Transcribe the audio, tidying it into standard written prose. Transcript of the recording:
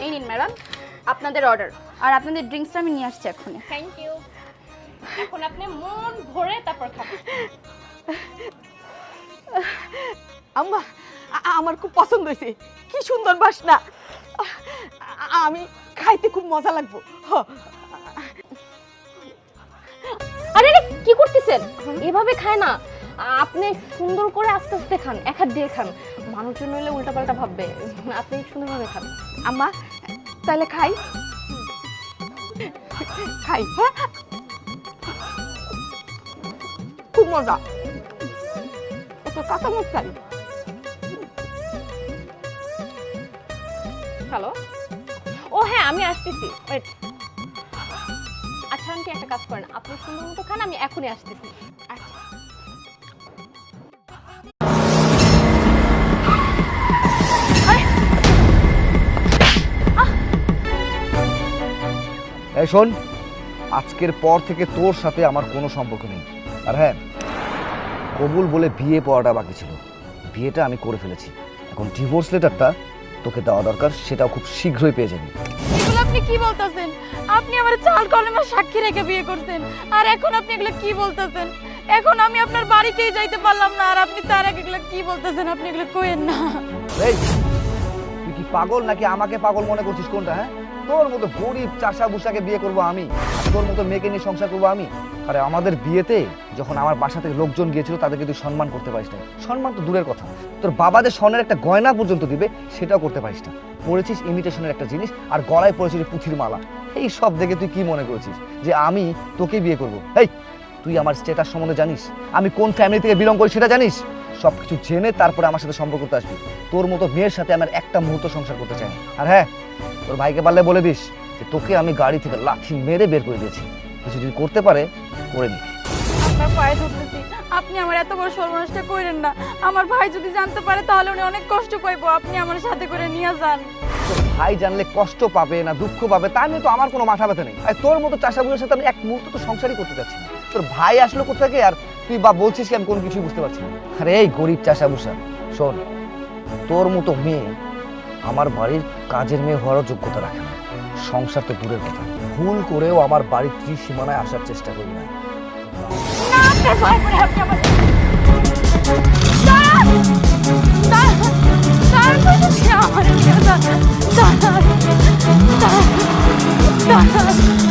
এই নিন ম্যাডাম আপনাদের অর্ডার, আর আপনাদের ড্রিঙ্কসটা আমি নিয়ে আসছি এখনই। Thank you. এখন আপনি মন ভরে তারপর খাবেন। আম্মা আমার খুব পছন্দ হয়েছে, কি সুন্দর বাসনা, আমি খাইতে খুব মজা লাগবো। আরে কি করতেছেন? এভাবে খায় না, আপনি সুন্দর করে আস্তে আস্তে খান, এক হাত দিয়ে খান। মানুষজন হলে উল্টাপাল্টা ভাববে, আপনি সুন্দরভাবে খান। আম্মা তাহলে খাই খাই। হ্যাঁ খুব মজা, একটু কাঁচামরিচ খাই। হ্যালো, ও হ্যাঁ আমি আসতেছি, ওয়েট। আচ্ছা আন্টি একটা কাজ করেন, আপনি সুন্দর মতো খান, আমি এখনই আসতেছি। আচ্ছা এই শোন, আজকের পর থেকে তোর সাথে আমার কোনো সম্পর্ক নেই। আর হ্যাঁ, কবুল বলে বিয়ে পড়াটা বাকি ছিল, বিয়েটা আমি করে ফেলেছি। এখন ডিভোর্স লেটারটা তোকে দেওয়া দরকার, সেটাও খুব শীঘ্রই পেয়ে যাবি। এগুলো আপনি কি বলতেছেন? আপনি আমার চাল কলমা সাক্ষী রেখে বিয়ে করতেন, আর এখন আপনি এগুলো কি বলতেছেন? এখন আমি আপনার বাড়িতেই যাইতে পারলাম না, আর আপনি তার আগে এগুলো কি বলতেছেন? আপনি এগুলো কইেন না। এই তুই কি পাগল নাকি আমাকে পাগল মনে করছিস? কোনটা? হ্যাঁ, তোর মতো গরিব চাষা বুসাকে বিয়ে করবো আমি, তোর মতো মেয়েকে নিয়ে সংসার করবো আমি? আরে আমাদের বিয়েতে যখন আমার বাসা থেকে লোকজন গিয়েছিল, তাদেরকে তুই সম্মান করতে পারিস না। সম্মান তো দূরের কথা, তোর বাবা যে স্বর্ণের একটা গয়না পর্যন্ত দিবে সেটাও করতে পারিস না। পড়েছিস ইমিটেশনের একটা জিনিস, আর গলায় পড়েছিস পুঁথির মালা। এই সব দেখে তুই কি মনে করেছিস যে আমি তোকে বিয়ে করবো? এই তুই আমার স্ট্যাটাস সম্বন্ধে জানিস? আমি কোন ফ্যামিলি থেকে বিলং করি সেটা জানিস? সব কিছু জেনে তারপরে আমার সাথে সম্পর্ক করতে আসবি। তোর মতো মেয়ের সাথে আমার একটা মুহূর্ত সংসার করতে চাই না। আর হ্যাঁ, তোর ভাইকে পারলে বলে দিস যে তোকে আমি গাড়ি থেকে লাথি মেরে বের করে দিয়েছি, কিছু যদি করতে পারে করে নি। আপনার পায়ে ধরতেছি, আপনি আমার এত বড় সর্বনাশটা কইরেন না। আমার ভাই যদি জানতে পারে তাহলে উনি অনেক কষ্ট পাইবো। আপনি আমার সাথে করে নিয়ে যান। তোর ভাই জানলে কষ্ট পাবে না দুঃখ পাবে তা নিয়ে তো আমার কোনো মাথা ব্যথা নেই। আর তোর মতো চাষাবুজের সাথে আমি এক মুহূর্ত তো সংসারই করতে যাচ্ছি না। তোর ভাই আসলো কোথা থেকে, আর তুই বা বলছিস কি আমি কোনো কিছুই বুঝতে পারছি না। আরে এই গরিব চাষাবুসা, শোন, তোর মতো মেয়ে আমার বাড়ির কাজের মেয়ে হওয়ারও যোগ্যতা রাখে না। সংসার তো দূরের কথা, ভুল করেও আমার বাড়ির ত্রিসীমানায় আসার চেষ্টা করি না। না, আপনার ভয় করে আপনি আমার দাঁড়ান, দাঁড়ান, দাঁড়ান, আমার দাঁড়ান, দাঁড়ান, দাঁড়ান, দাঁড়ান।